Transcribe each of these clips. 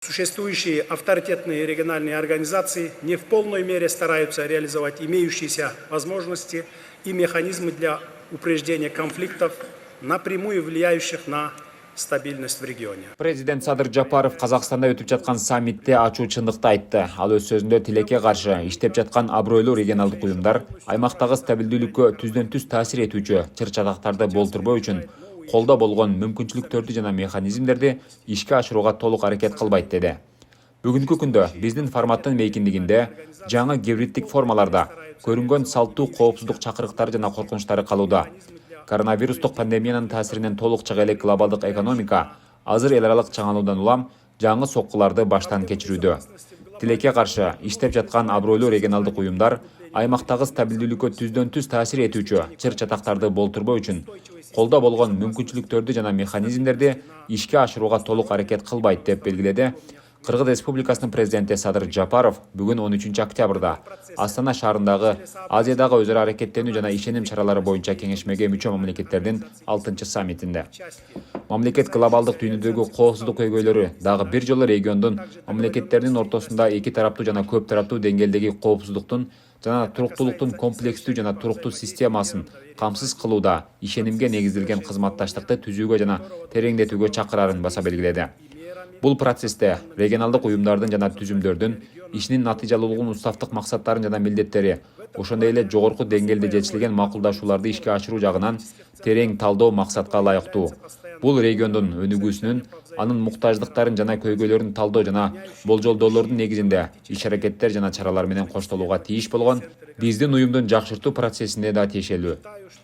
Существующие авторитетные региональные организации не в полной мере стараются реализовать имеющиеся возможности и механизмы для упреждения конфликтов, напрямую влияющих на стабильность в регионе. Президент Садыр Жапаров Қазақстанда өтүп жаткан саммитте ачууччундукты айтты. Ал өз сөзүндө тилекке каршы иштеп жаткан абройлуу регионалдык уюмдар аймактагы стабилдүүлүккө түздөн түз таасир этүүчү чыр-чатактарды болтурбоо үчүн колдо болгон мүмкүнчүлүктөрдү жана механизмдерди ишке ашырууга толук аракет кылбайт деди. Бүгүнкү күндө биздин форматтын мейкиндигинде жаңы гибриддик формаларда көрүнгөн салттуу коопсуздук чакырыктары жана коркунучтары калууда. Коронавирустук пандемиянын таасиринен толук чыга элек глобалдык экономика азыр эл аралык чаңалуудан улам жаңы соккуларды баштан кечирүүдө. Тилекке каршы иштеп жаткан абройлуу регионалдык уюмдар аймактагы стабилдүүлүккө түздөн түз таасир этүүчү чыр-чатактарды болтурбоо үчүн колдо болгон мүмкүнчүлүктөрдү жана механизмдерди ишке ашырууга толук аракет кылбайт деп белгиледи Кыргыз Республикасынын президенти Садыр Жапаров бүгүн 13 октябрда Астана шаарындагы Азиядагы өзара аракеттенүү жана ишеним чаралары боюнча кеңешмеге мүчө мамлекеттердин 6 саммитинде. Мамлекет глобалдык дүйнөдөгү коопсуздук көйгөйлөрү дагы бир жолу региондун мамлекеттеринин ортосунда эки тараптуу жана көп тараптуу деңгээлдеги коопсуздуктун жана туруктуулуктун комплекстүү жана туруктуу системасын камсыз кылууда ишенимге негизделген кызматташтыкты түзүүгө жана тереңдетүүгө чакырарын баса белгиледи. Бул процессте регионалдык уюмдардын жана түзүмдөрдүн ишинин натыйжалуулугун, уставдык максаттарын жана милдеттери, ошондой эле жогорку деңгээлде жетишилген макулдашууларды ишке ашыруу жагынан терең талдоо максатка ылайыктуу. Бул региондун өнүгүүсүнүн, анын муктаждыктарын жана көйгөйлөрүн талдоо жана болжолдоолордун негизинде иш-аракеттер жана чаралар менен коштолууга тийиш болгон биздин уюмдун жакшыртуу процессине да тиешелүү.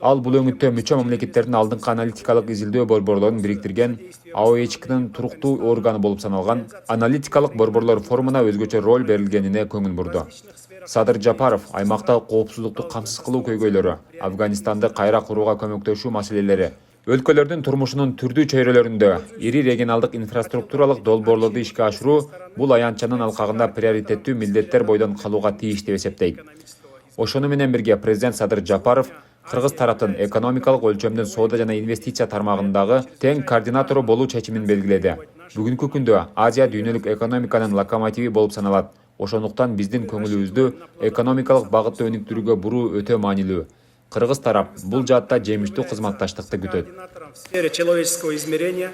Ал бул өңүттө мүчө мамлекеттердин алдыңкы аналитикалык изилдөө борборлорун бириктирген АОЭЧКнын туруктуу органы болуп саналган аналитикалык борборлор форумуна өзгөчө роль берилгенине көңүл бурду. Садыр Жапаров аймакта коопсуздукту камсыз кылуу көйгөйлөрү, Афганистанды кайра курууга көмөктөшүү маселелери, өлкөлөрдүн турмушунун түрдүү чөйрөлөрүндө ири регионалдык инфраструктуралык долбоорлорду ишке ашыруу бул аянтчанын алкагында приоритеттүү милдеттер бойдон калууга тийиш деп эсептейт. Ошону менен бирге президент Садыр Жапаров Кыргыз тараптын экономикалык өлчөмдүн соода жана инвестиция тармагындагы тең координатору болуу чечимин белгиледи. Бүгүнкү күндө Азия дүйнөлүк экономиканын локомотиви болуп саналат. Ошондуктан биздин көңүлүбүздү экономикалык багытта өнүктүрүүгө буруу өтө маанилүү. Кыргыз тарап бул жаатта жемиштүү кызматташтыкты күтөт. В сфере человеческого измерения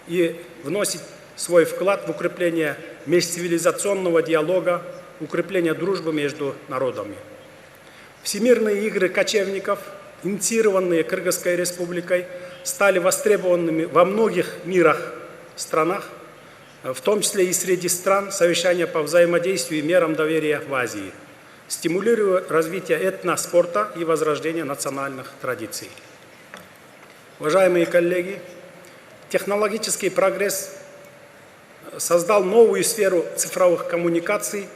и вносит свой вклад в укрепление межцивилизационного диалога, укрепление дружбы между народами. Всемирные игры кочевников, инициированные Кыргызской республикой, стали востребованными во многих странах, в том числе и среди стран совещания по взаимодействию и мерам доверия в Азии, стимулируя развитие этноспорта и возрождение национальных традиций. Уважаемые коллеги, технологический прогресс создал новую сферу цифровых коммуникаций,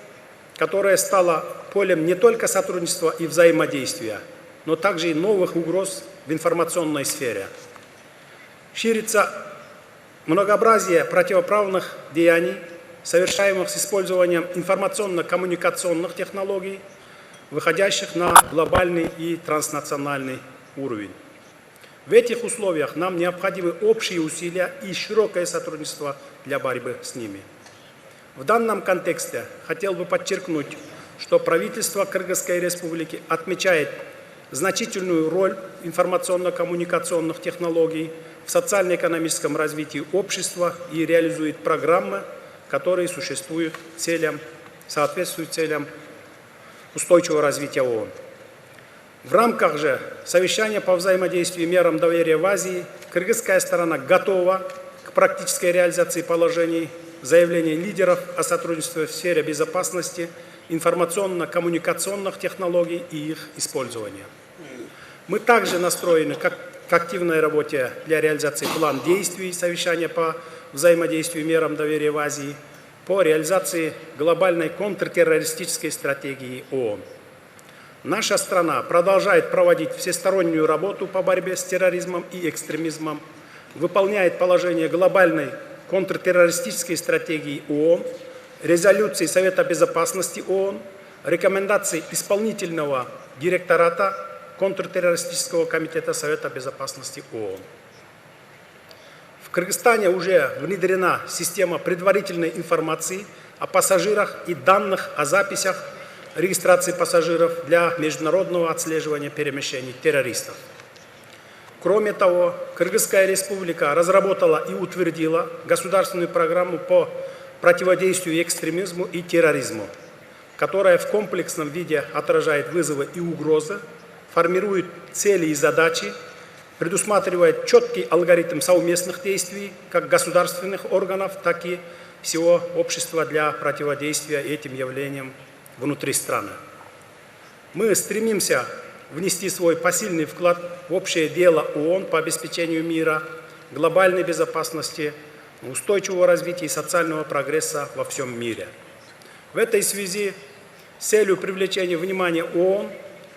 которая стала полем не только сотрудничества и взаимодействия, но также и новых угроз в информационной сфере. Ширится многообразие противоправных деяний, совершаемых с использованием информационно-коммуникационных технологий, выходящих на глобальный и транснациональный уровень. В этих условиях нам необходимы общие усилия и широкое сотрудничество для борьбы с ними. В данном контексте хотел бы подчеркнуть, что правительство Кыргызской республики отмечает значительную роль информационно-коммуникационных технологий в социально-экономическом развитии общества и реализует программы, которые соответствуют целям устойчивого развития ООН. В рамках же совещания по взаимодействию и мерам доверия в Азии кыргызская сторона готова к практической реализации положений заявлений лидеров о сотрудничестве в сфере безопасности, информационно-коммуникационных технологий и их использования. Мы также настроены к активной работе для реализации плана действий совещания по взаимодействию и мерам доверия в Азии по реализации глобальной контртеррористической стратегии ООН. Наша страна продолжает проводить всестороннюю работу по борьбе с терроризмом и экстремизмом, выполняет положения глобальной контртеррористической стратегии ООН, резолюции Совета Безопасности ООН, рекомендаций исполнительного директората контртеррористического комитета Совета Безопасности ООН. В В Кыргызстане уже внедрена система предварительной информации о пассажирах и данных о записях регистрации пассажиров для международного отслеживания перемещений террористов. Кроме того, Кыргызская республика разработала и утвердила государственную программу по противодействию экстремизму и терроризму, которая в комплексном виде отражает вызовы и угрозы, формирует цели и задачи, предусматривает четкий алгоритм совместных действий как государственных органов, так и всего общества для противодействия этим явлениям внутри страны. Мы стремимся внести свой посильный вклад в общее дело ООН по обеспечению мира, глобальной безопасности, устойчивого развития и социального прогресса во всем мире. В этой связи с целью привлечения внимания ООН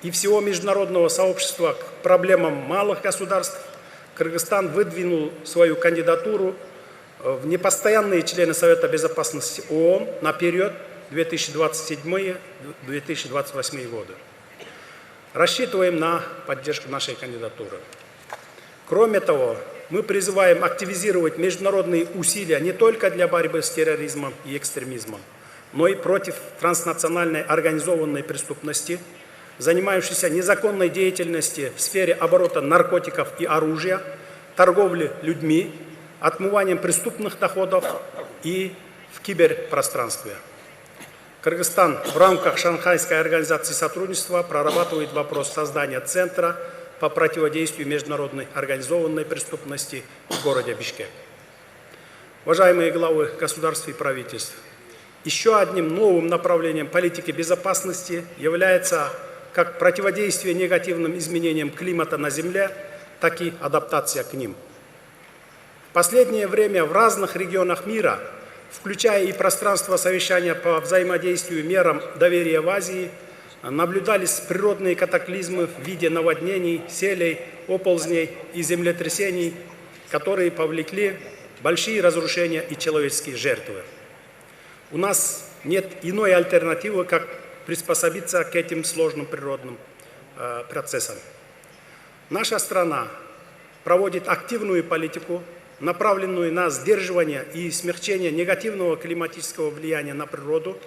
и всего международного сообщества к проблемам малых государств Кыргызстан выдвинул свою кандидатуру в непостоянные члены Совета Безопасности ООН на период 2027-2028 годы. Рассчитываем на поддержку нашей кандидатуры. Кроме того, мы призываем активизировать международные усилия не только для борьбы с терроризмом и экстремизмом, но и против транснациональной организованной преступности, занимающейся незаконной деятельностью в сфере оборота наркотиков и оружия, торговли людьми, отмыванием преступных доходов и в киберпространстве. Кыргызстан в рамках Шанхайской организации сотрудничества прорабатывает вопрос создания центра по противодействию международной организованной преступности в городе Бишкек. Уважаемые главы государств и правительств, еще одним новым направлением политики безопасности является как противодействие негативным изменениям климата на Земле, так и адаптация к ним. В последнее время в разных регионах мира, включая и пространство совещания по взаимодействию мерам доверия в Азии, наблюдались природные катаклизмы в виде наводнений, селей, оползней и землетрясений, которые повлекли большие разрушения и человеческие жертвы. У нас нет иной альтернативы, как приспособиться к этим сложным природным процессам. Наша страна проводит активную политику, направленную на сдерживание и смягчение негативного климатического влияния на природу,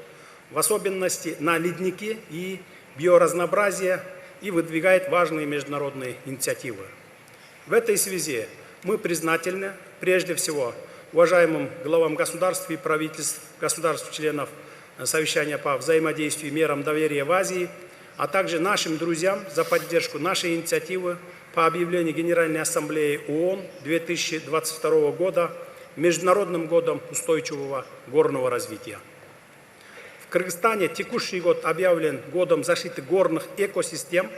в особенности на ледники и биоразнообразие, и выдвигает важные международные инициативы. В этой связи мы признательны прежде всего уважаемым главам государств и правительств, государств-членов совещания по взаимодействию и мерам доверия в Азии, а также нашим друзьям за поддержку нашей инициативы по объявлению Генеральной Ассамблеи ООН 2022 года Международным годом устойчивого горного развития. В Кыргызстане текущий год объявлен годом защиты горных экосистем